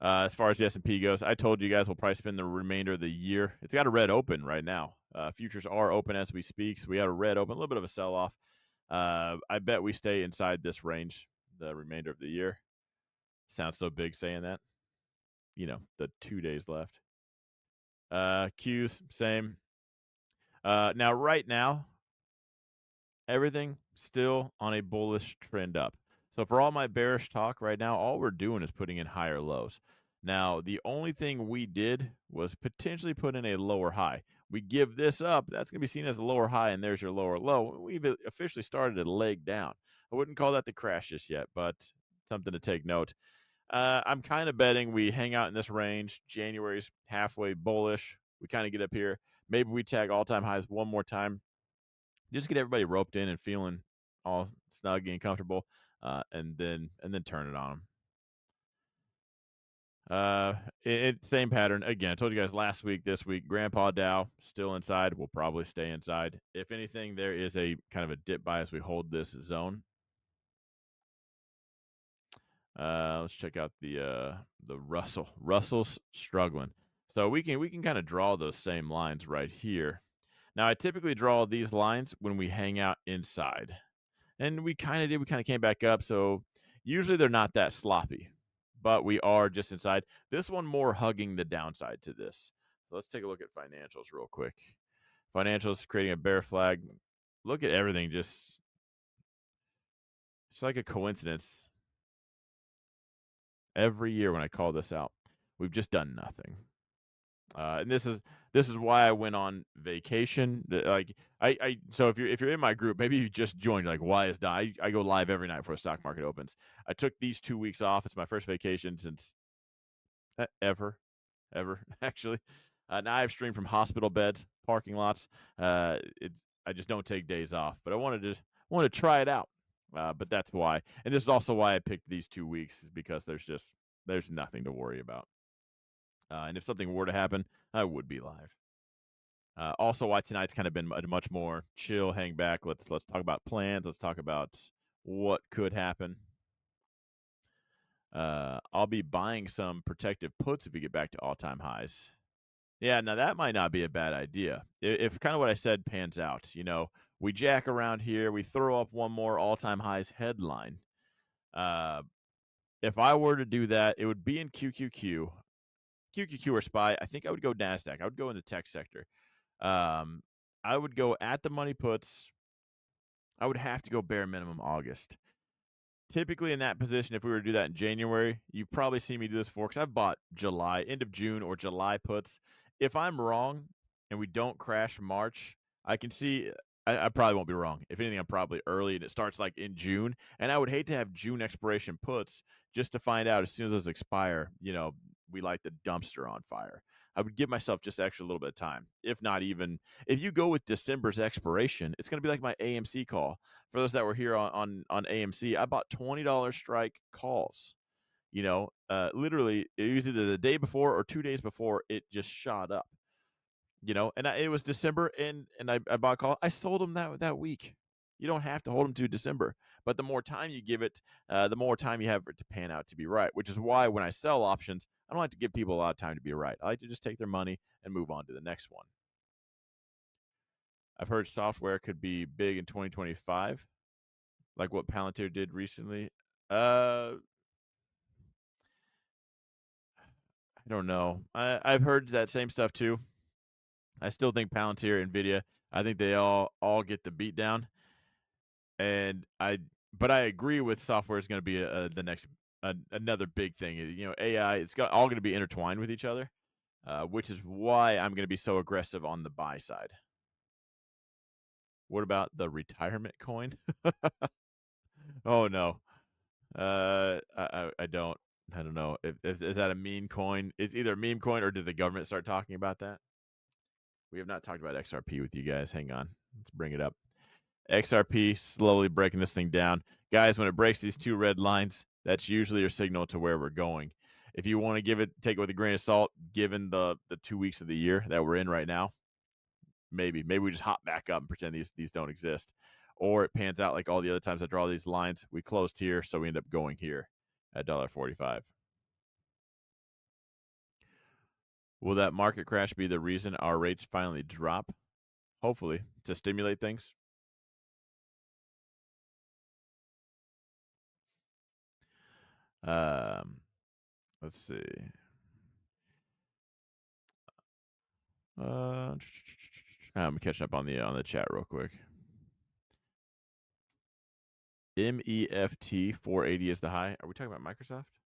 As far as the S&P goes, I told you guys we'll probably spend the remainder of the year. It's got a red open right now. Futures are open as we speak, so we got a red open, a little bit of a sell-off. I bet we stay inside this range the remainder of the year. Sounds so big saying that. You know, the 2 days left. Qs, same. Now, right now, everything still on a bullish trend up. So for all my bearish talk right now, all we're doing is putting in higher lows. Now, the only thing we did was potentially put in a lower high. We give this up, that's going to be seen as a lower high, and there's your lower low. We've officially started a leg down. I wouldn't call that the crash just yet, but something to take note. I'm kind of betting we hang out in this range. January's halfway bullish. We kind of get up here. Maybe we tag all-time highs one more time. Just get everybody roped in and feeling all snug and comfortable, and then turn it on them. Same pattern again. I told you guys last week, this week, Grandpa Dow still inside. We'll probably stay inside. If anything, there is a kind of a dip bias. We hold this zone. Let's check out the Russell. Russell's struggling, so we can kind of draw those same lines right here. Now, I typically draw these lines when we hang out inside, and we kind of did. We kind of came back up, so usually they're not that sloppy, but we are just inside. This one more hugging the downside to this. So let's take a look at financials real quick. Financials creating a bear flag. Look at everything, just it's like a coincidence. Every year when I call this out, we've just done nothing. And this is why I went on vacation. Like so if you're in my group, maybe you just joined. Like, why is I go live every night before the stock market opens. I took these 2 weeks off. It's my first vacation since ever actually. Now I've streamed from hospital beds, parking lots. I just don't take days off, but I wanted to try it out. But that's why, and this is also why I picked these 2 weeks, is because there's nothing to worry about. And if something were to happen, I would be live. Also, why tonight's kind of been a much more chill, hang back. Let's talk about plans. Let's talk about what could happen. I'll be buying some protective puts if we get back to all-time highs. Yeah, now that might not be a bad idea. If kind of what I said pans out, we jack around here, we throw up one more all-time highs headline. If I were to do that, it would be in QQQ. QQQ or SPY, I think I would go NASDAQ. I would go in the tech sector. I would go at the money puts. I would have to go bare minimum August. Typically in that position, if we were to do that in January, you've probably seen me do this before because I've bought July, end of June or July puts. If I'm wrong and we don't crash March, I can see I probably won't be wrong. If anything, I'm probably early and it starts like in June. And I would hate to have June expiration puts just to find out as soon as those expire, we light the dumpster on fire. I would give myself just extra little bit of time. If not even, if you go with December's expiration, it's going to be like my AMC call. For those that were here on AMC, I bought $20 strike calls. Literally, it was either the day before or 2 days before it just shot up. And it was December, and I bought a call. I sold them that week. You don't have to hold them to December, but the more time you give it, the more time you have for it to pan out to be right. Which is why when I sell options, I don't like to give people a lot of time to be right. I like to just take their money and move on to the next one. I've heard software could be big in 2025, like what Palantir did recently. I don't know. I've heard that same stuff too. I still think Palantir, Nvidia, I think they all get the beat down. But I agree with software is going to be the next another big thing. AI, it's all going to be intertwined with each other, which is why I'm going to be so aggressive on the buy side. What about the retirement coin? Oh no, I don't. I don't know. Is that a meme coin? It's either a meme coin or did the government start talking about that? We have not talked about XRP with you guys. Hang on. Let's bring it up. XRP slowly breaking this thing down. Guys, when it breaks these 2 red lines, that's usually your signal to where we're going. If you want to take it with a grain of salt, given the 2 weeks of the year that we're in right now, maybe we just hop back up and pretend these don't exist. Or it pans out like all the other times I draw these lines. We closed here, so we end up going here at $1.45. Will that market crash be the reason our rates finally drop? Hopefully, to stimulate things. Let's see. I'm catching up on the chat real quick. MEFT 480 is the high. Are we talking about Microsoft?